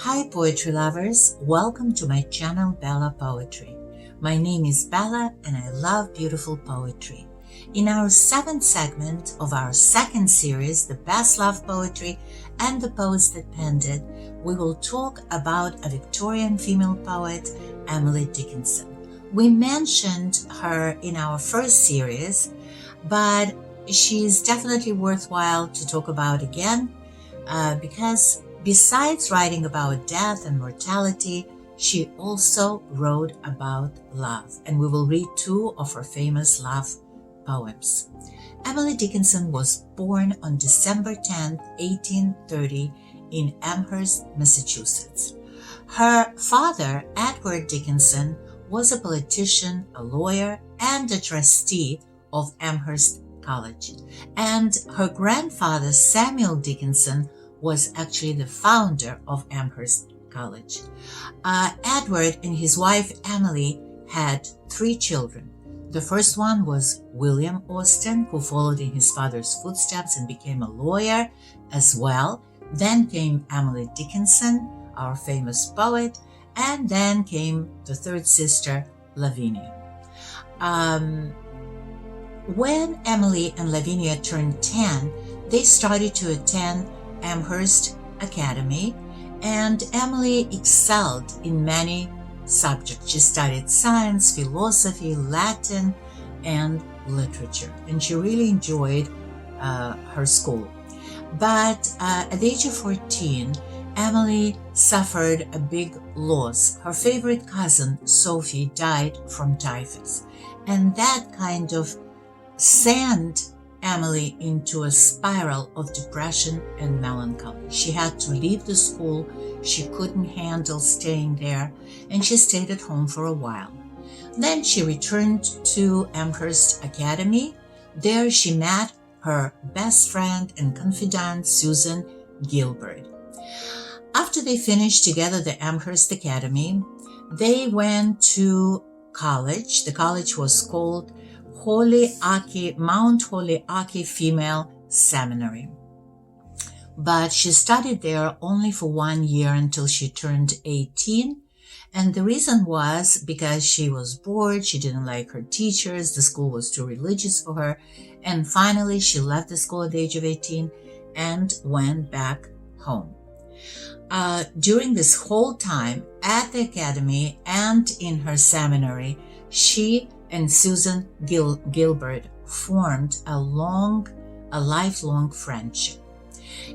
Hi poetry lovers, welcome to my channel Bella Poetry. My name is Bella and I love beautiful poetry. In our 7th segment of our 2nd series, The Best Love Poetry and the Poets That Penned It, we will talk about a Victorian female poet, Emily Dickinson. We mentioned her in our first series, but she's definitely worthwhile to talk about again because besides writing about death and mortality, she also wrote about love, and we will read 2 of her famous love poems. Emily Dickinson was born on December 10, 1830 in Amherst, Massachusetts. Her father, Edward Dickinson, was a politician, a lawyer, and a trustee of Amherst College. And her grandfather, Samuel Dickinson, was actually the founder of Amherst College. Edward and his wife Emily had 3 children. The first one was William Austen, who followed in his father's footsteps and became a lawyer as well. Then came Emily Dickinson, our famous poet, and then came the 3rd sister, Lavinia. When Emily and Lavinia turned 10, they started to attend Amherst Academy, and Emily excelled in many subjects. She studied science, philosophy, Latin, and literature, and she really enjoyed her school. But at the age of 14, Emily suffered a big loss. Her favorite cousin, Sophie, died from typhus, and that kind of sent Emily into a spiral of depression and melancholy. She had to leave the school. She couldn't handle staying there, and she stayed at home for a while. Then she returned to Amherst Academy. There she met her best friend and confidant, Susan Gilbert. After they finished together the Amherst Academy, they went to college. The college was called Mount Holyoke Female Seminary. But she studied there only for 1 year until she turned 18. And the reason was because she was bored, she didn't like her teachers, the school was too religious for her. And finally, she left the school at the age of 18 and went back home. During this whole time at the academy and in her seminary, she and Susan Gilbert formed a lifelong friendship.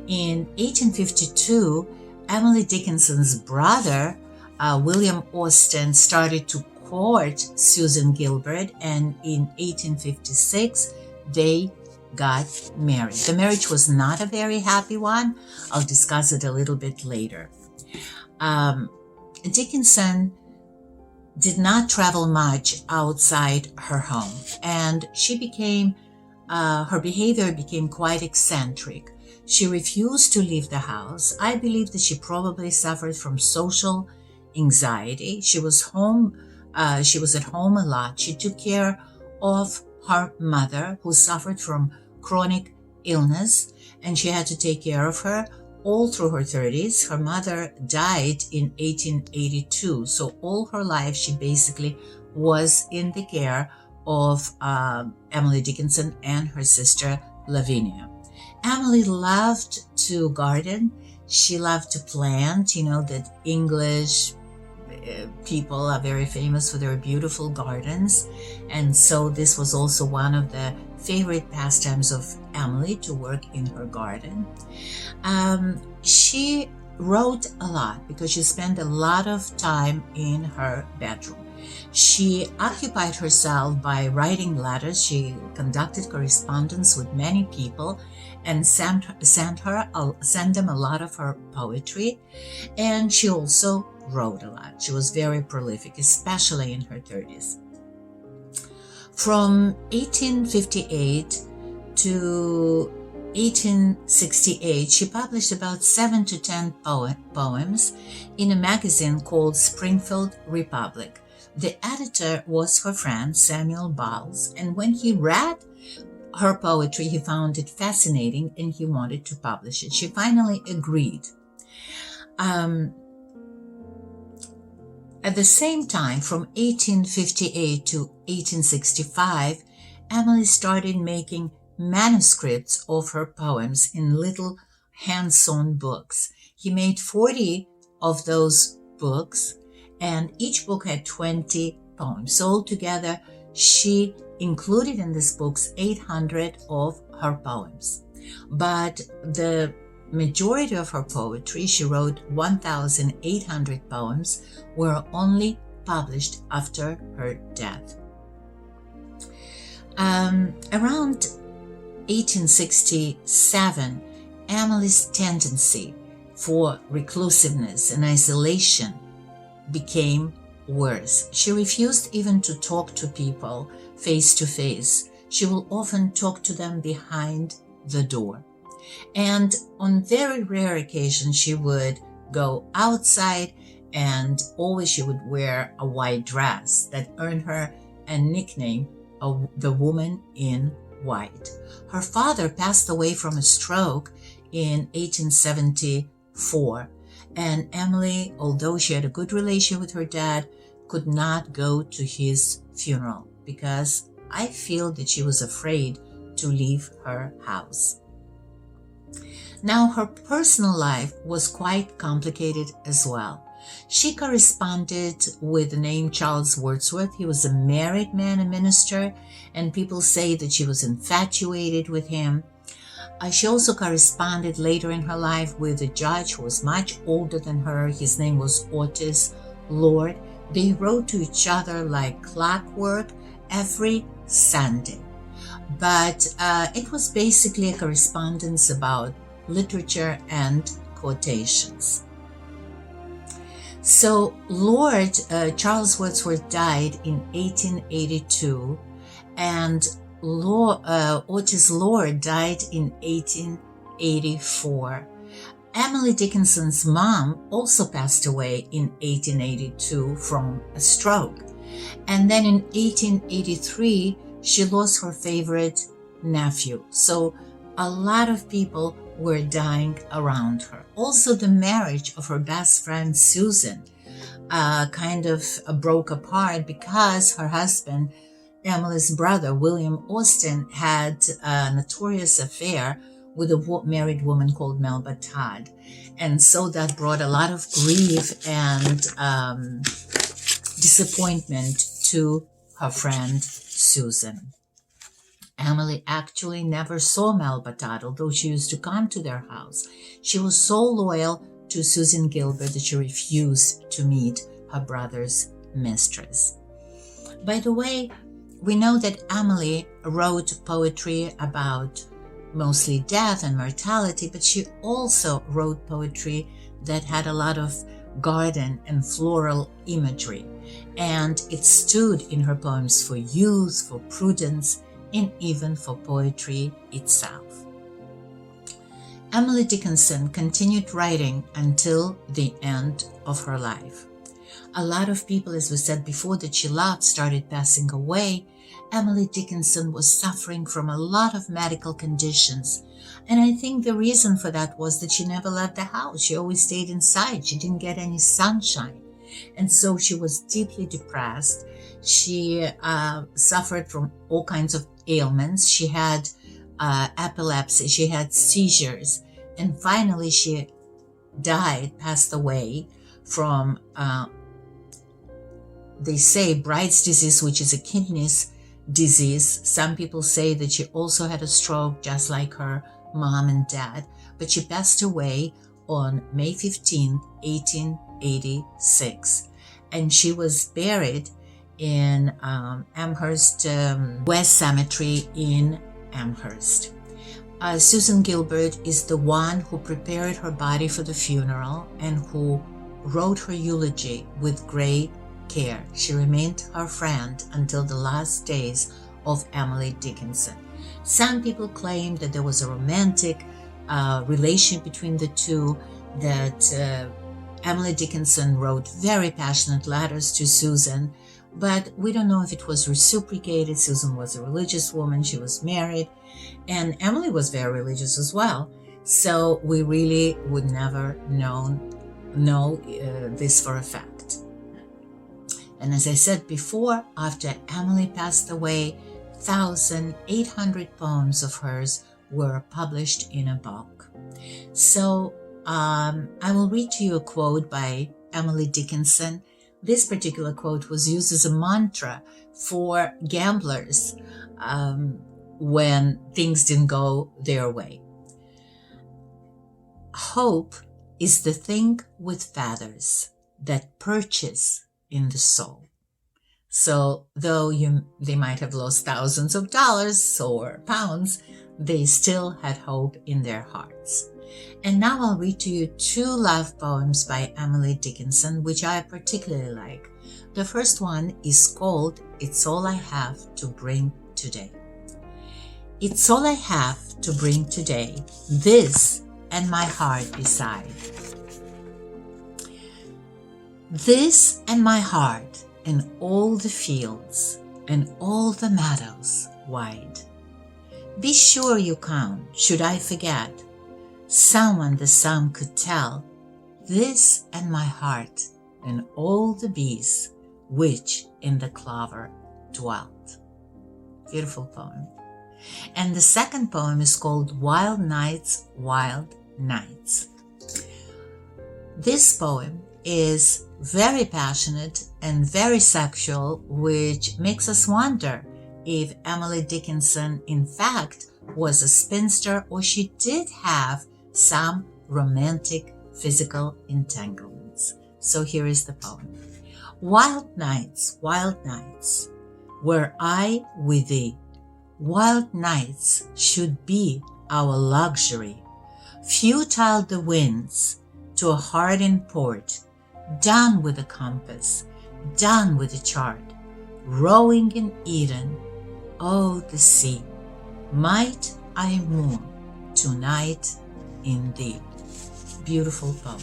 In 1852, Emily Dickinson's brother, William Austen, started to court Susan Gilbert, and in 1856, they got married. The marriage was not a very happy one. I'll discuss it a little bit later. Dickinson did not travel much outside her home, and her behavior became quite eccentric. She refused to leave the house. I believe that she probably suffered from social anxiety. She was at home a lot. She took care of her mother, who suffered from chronic illness, and she had to take care of her all through her 30s. Her mother died in 1882, so all her life she basically was in the care of Emily Dickinson and her sister Lavinia. Emily loved to garden. She loved to plant. That English people are very famous for their beautiful gardens, and so this was also one of the favorite pastimes of Emily, to work in her garden. She wrote a lot because she spent a lot of time in her bedroom. She occupied herself by writing letters. She conducted correspondence with many people and sent them a lot of her poetry, and she also wrote a lot. She was very prolific, especially in her 30s. From 1858 to 1868, she published about 7 to 10 poems in a magazine called Springfield Republic. The editor was her friend, Samuel Bowles, and when he read her poetry, he found it fascinating and he wanted to publish it. She finally agreed. At the same time, from 1858 to 1865, Emily started making manuscripts of her poems in little hand-sewn books. He made 40 of those books, and each book had 20 poems. So altogether, she included in these books 800 of her poems. But the majority of her poetry, she wrote 1,800 poems, were only published after her death. Around 1867, Emily's tendency for reclusiveness and isolation became worse. She refused even to talk to people face to face. She will often talk to them behind the door. And on very rare occasions, she would go outside, and always she would wear a white dress that earned her a nickname of the woman in white. Her father passed away from a stroke in 1874, and Emily, although she had a good relation with her dad, could not go to his funeral because I feel that she was afraid to leave her house. Now, her personal life was quite complicated as well. She corresponded with the name Charles Wordsworth. He was a married man, a minister, and people say that she was infatuated with him. She also corresponded later in her life with a judge who was much older than her. His name was Otis Lord. They wrote to each other like clockwork every Sunday. But it was basically a correspondence about literature and quotations. So Charles Wordsworth died in 1882, and Otis Lord died in 1884. Emily Dickinson's mom also passed away in 1882 from a stroke. And then in 1883, she lost her favorite nephew. So a lot of people were dying around her. Also, the marriage of her best friend Susan kind of broke apart because her husband, Emily's brother, William Austin, had a notorious affair with a married woman called Melba Todd. And so that brought a lot of grief and disappointment to her friend Susan. Emily actually never saw Melba Todd, although she used to come to their house. She was so loyal to Susan Gilbert that she refused to meet her brother's mistress. By the way, we know that Emily wrote poetry about mostly death and mortality, but she also wrote poetry that had a lot of garden and floral imagery. And it stood in her poems for youth, for prudence, and even for poetry itself. Emily Dickinson continued writing until the end of her life. A lot of people, as we said before, that she loved started passing away. Emily Dickinson was suffering from a lot of medical conditions. And I think the reason for that was that she never left the house. She always stayed inside. She didn't get any sunshine. And so she was deeply depressed. She suffered from all kinds of ailments. She had epilepsy. She had seizures. And finally she died, passed away from, they say, Bright's disease, which is a kidneys disease. Some people say that she also had a stroke, just like her mom and dad. But she passed away on May 15, 1886. And she was buried in Amherst West Cemetery in Amherst. Susan Gilbert is the one who prepared her body for the funeral and who wrote her eulogy with great care. She remained her friend until the last days of Emily Dickinson. Some people claim that there was a romantic relation between the two, that Emily Dickinson wrote very passionate letters to Susan, but we don't know if it was reciprocated. Susan was a religious woman. She was married, and Emily was very religious as well. So we really would never know this for a fact. And as I said before, after Emily passed away, 1,800 poems of hers were published in a book. So I will read to you a quote by Emily Dickinson. This particular quote was used as a mantra for gamblers when things didn't go their way. Hope is the thing with feathers that perches in the soul. So though they might have lost thousands of dollars or pounds, they still had hope in their hearts. And now I'll read to you 2 love poems by Emily Dickinson, which I particularly like. The first one is called It's All I Have to Bring Today. It's all I have to bring today, this and my heart beside. This and my heart and all the fields and all the meadows wide. Be sure you count, should I forget, someone the sun could tell, this and my heart and all the bees which in the clover dwelt. Beautiful poem. And the second poem is called Wild Nights, Wild Nights. This poem is very passionate and very sexual, which makes us wonder if Emily Dickinson in fact was a spinster or she did have some romantic physical entanglements. So here is the poem. Wild nights, were I with thee. Wild nights should be our luxury. Futile the winds to a hardened port, done with the compass, done with the chart, rowing in Eden, oh the sea, might I moor tonight in thee. Beautiful poem.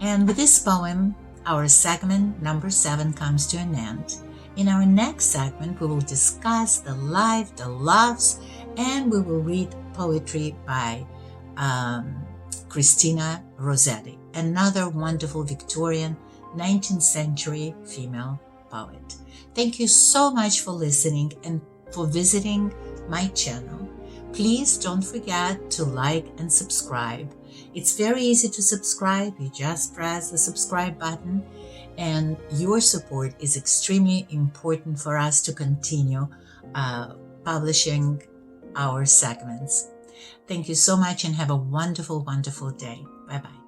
And with this poem, our segment number 7 comes to an end. In our next segment, we will discuss the life, the loves, and we will read poetry by Christina Rossetti, another wonderful Victorian 19th century female poet. Thank you so much for listening and for visiting my channel. Please don't forget to like and subscribe. It's very easy to subscribe. You just press the subscribe button, and your support is extremely important for us to continue publishing our segments. Thank you so much and have a wonderful, wonderful day. Bye-bye.